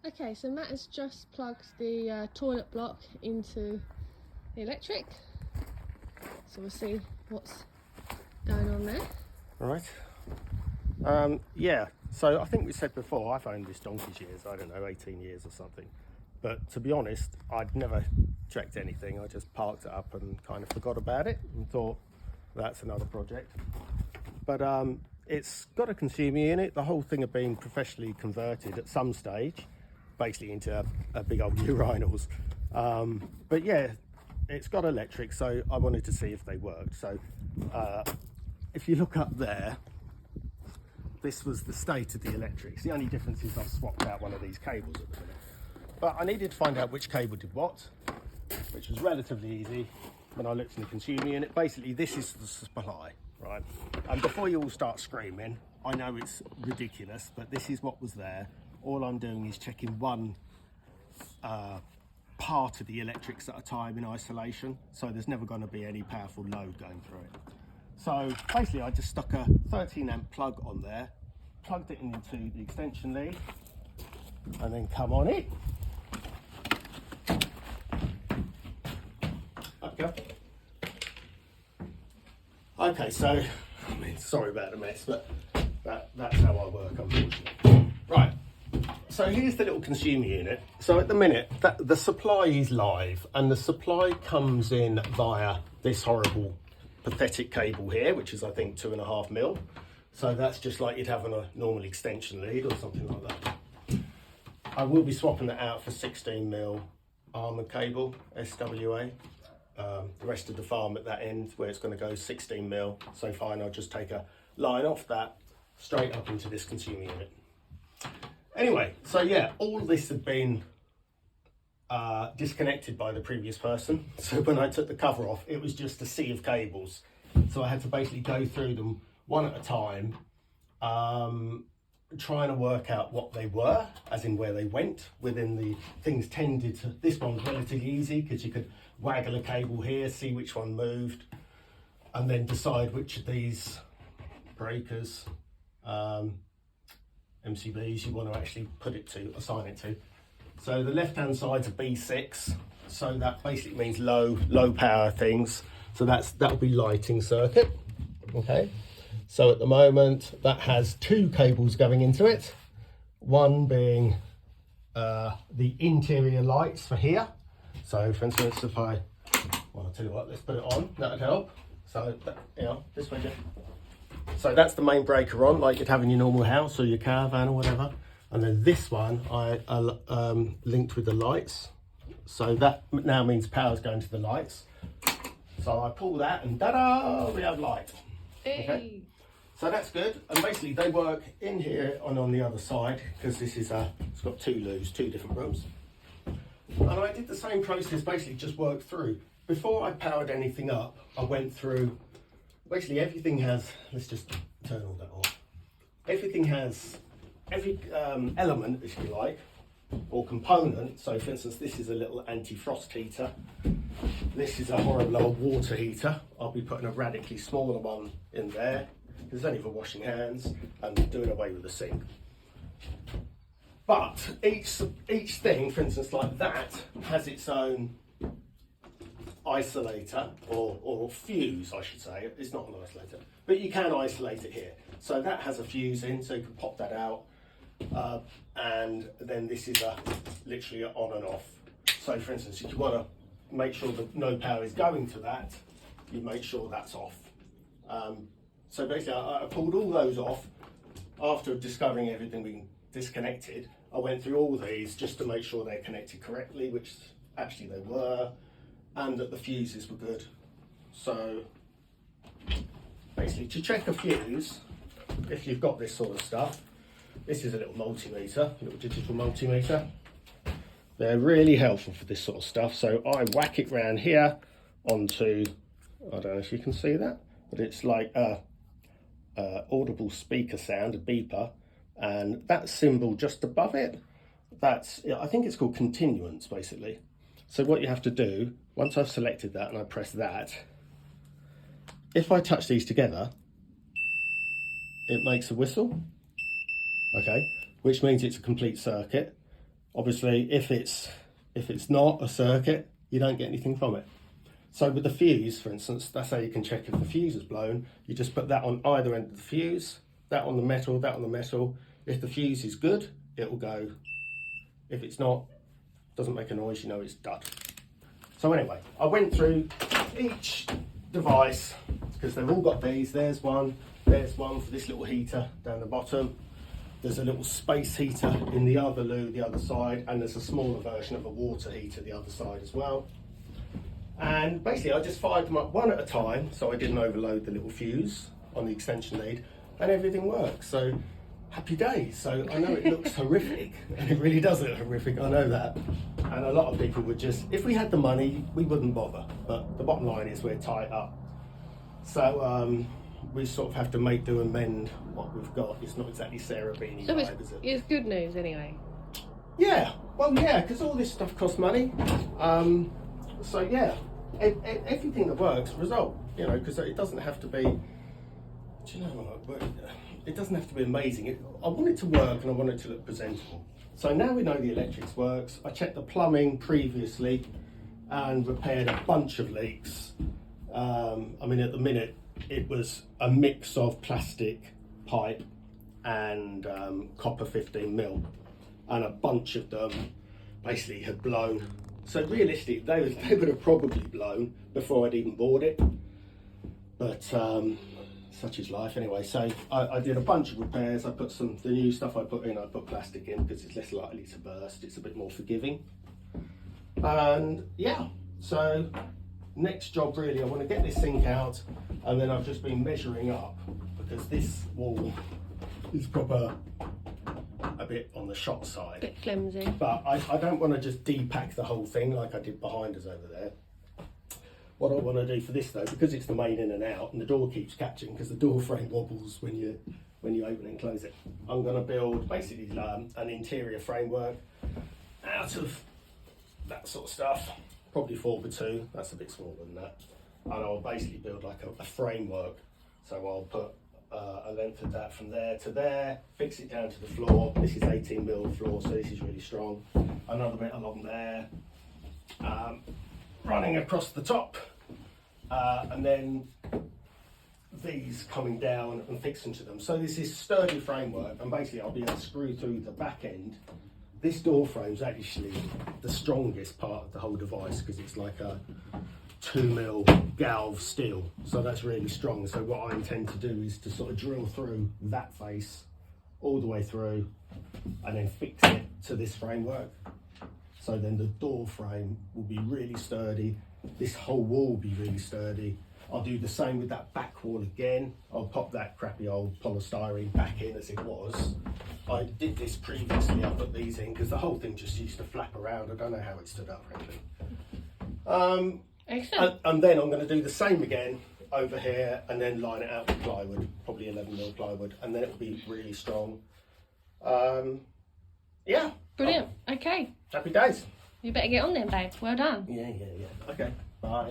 Okay, so Matt has just plugged the toilet block into the electric. So we'll see what's going on there. Right. Yeah, so I think we said before, I've owned this donkey's years, I don't know, 18 years or something. But to be honest, I'd never checked anything. I just parked it up and kind of forgot about it and thought that's another project. But it's got a consumer unit. The whole thing had been professionally converted at some stage, basically into a big old urinals. But yeah, it's got electric, so I wanted to see if they worked. So if you look up there, this was the state of the electrics. The only difference is I've swapped out one of these cables at the minute. But I needed to find out which cable did what, which was relatively easy when I looked in the consumer unit. Basically, this is the supply, right? And before you all start screaming, I know it's ridiculous, but this is what was there. All I'm doing is checking one part of the electrics at a time in isolation, so there's never going to be any powerful load going through it. So basically I just stuck a 13 amp plug on there, plugged it into the extension lead, and then come on it. Okay, so, I mean, sorry about the mess, but that's how I work, unfortunately. Right, so here's the little consumer unit. So at the minute, the supply is live, and the supply comes in via this horrible, pathetic cable here, which is, I think, 2.5 mil. So that's just like you'd have on a normal extension lead or something like that. I will be swapping that out for 16 mil armoured cable, SWA. The rest of the farm at that end where it's going to go 16 mil. So fine, I'll just take a line off that straight up into this consumer unit. Anyway, so yeah, all this had been disconnected by the previous person. So when I took the cover off, it was just a sea of cables. So I had to basically go through them one at a time, trying to work out what they were, as in where they went within the things tended to. This one was relatively easy because you could waggle a cable here, see which one moved, and then decide which of these breakers, MCBs, you want to actually put it to, assign it to. So the left hand side's a B6, so that basically means low power things. So that'll be lighting circuit. Okay, so at the moment that has 2 cables going into it, one being the interior lights for here. So for instance, if well, I'll tell you what, let's put it on, that would help. So this way, Jeff. So that's the main breaker on, like you'd have in your normal house or your caravan or whatever. And then this one I linked with the lights. So that now means power's going to the lights. So I pull that and ta-da, we have light. Hey. Okay. So that's good. And basically they work in here and on the other side, because this is it's got 2 loos, 2 different rooms. And I did the same process, basically just worked through. Before I powered anything up, I went through, basically everything has, let's just turn all that off. Everything has, every element, if you like, or component. So for instance, this is a little anti-frost heater. This is a horrible old water heater. I'll be putting a radically smaller one in there. It's only for washing hands and doing away with the sink. But each thing, for instance, like that, has its own isolator or fuse, I should say. It's not an isolator, but you can isolate it here. So that has a fuse in, so you can pop that out. And then this is literally on and off. So for instance, if you want to make sure that no power is going to that, you make sure that's off. So basically I pulled all those off after discovering everything being disconnected. I went through all these just to make sure they're connected correctly, which actually they were, and that the fuses were good. So basically to check a fuse, if you've got this sort of stuff, this is a little multimeter, a little digital multimeter. They're really helpful for this sort of stuff. So I whack it round here onto, I don't know if you can see that, but it's like a audible speaker sound, a beeper, and that symbol just above it, that's, I think it's called continuance basically. So what you have to do, once I've selected that and I press that, if I touch these together, it makes a whistle, okay, which means it's a complete circuit. Obviously, if it's not a circuit, you don't get anything from it. So with the fuse, for instance, that's how you can check if the fuse is blown. You just put that on either end of the fuse, that on the metal, that on the metal. If the fuse is good, it will go. If it's not, doesn't make a noise, you know it's dud. So anyway, I went through each device because they've all got these. There's one for this little heater down the bottom. There's a little space heater in the other loo, the other side, and there's a smaller version of a water heater the other side as well. And basically I just fired them up one at a time so I didn't overload the little fuse on the extension lead, and everything works. So happy days. So I know it looks horrific, and it really does look horrific, I know that. And a lot of people would just, if we had the money, we wouldn't bother. But the bottom line is we're tight up. So we sort of have to make do and mend what we've got. It's not exactly Sarah Beanie So vibe, is it? it's good news anyway. Yeah, well, yeah, because all this stuff costs money. So yeah, everything that works, result. You know, because it doesn't have to be. Do you know what? It doesn't have to be amazing. I want it to work and I want it to look presentable. So now we know the electrics works. I checked the plumbing previously and repaired a bunch of leaks. I mean, at the minute, it was a mix of plastic pipe and copper 15mm, and a bunch of them basically had blown. So realistically, they would have probably blown before I'd even bought it. But such is life anyway. So I did a bunch of repairs. I put the new stuff I put plastic in because it's less likely to burst. It's a bit more forgiving. And yeah, so next job really, I want to get this sink out, and then I've just been measuring up because this wall is proper a bit on the shot side. Bit flimsy. But I don't want to just depack the whole thing like I did behind us over there. What I want to do for this though, because it's the main in and out, and the door keeps catching because the door frame wobbles when you open and close it. I'm going to build basically an interior framework out of that sort of stuff, probably 4x2. That's a bit smaller than that. And I'll basically build like a framework. So I'll put a length of that from there to there, fix it down to the floor. This is 18mm floor, so this is really strong. Another bit along there, running across the top, and then these coming down and fixing to them. So this is sturdy framework, and basically I'll be able to screw through the back end. This door frame is actually the strongest part of the whole device because it's like a 2mm galv steel, so that's really strong. So what I intend to do is to sort of drill through that face all the way through and then fix it to this framework. So then the door frame will be really sturdy, this whole wall will be really sturdy. I'll do the same with that back wall again. I'll pop that crappy old polystyrene back in as it was. I did this previously, I put these in because the whole thing just used to flap around. I don't know how it stood up, frankly. Excellent. And then I'm going to do the same again over here and then line it out with plywood, probably 11mm plywood, and then it will be really strong. Yeah. Brilliant. Okay. Happy days. You better get on then, babe. Well done. Yeah. Okay, bye.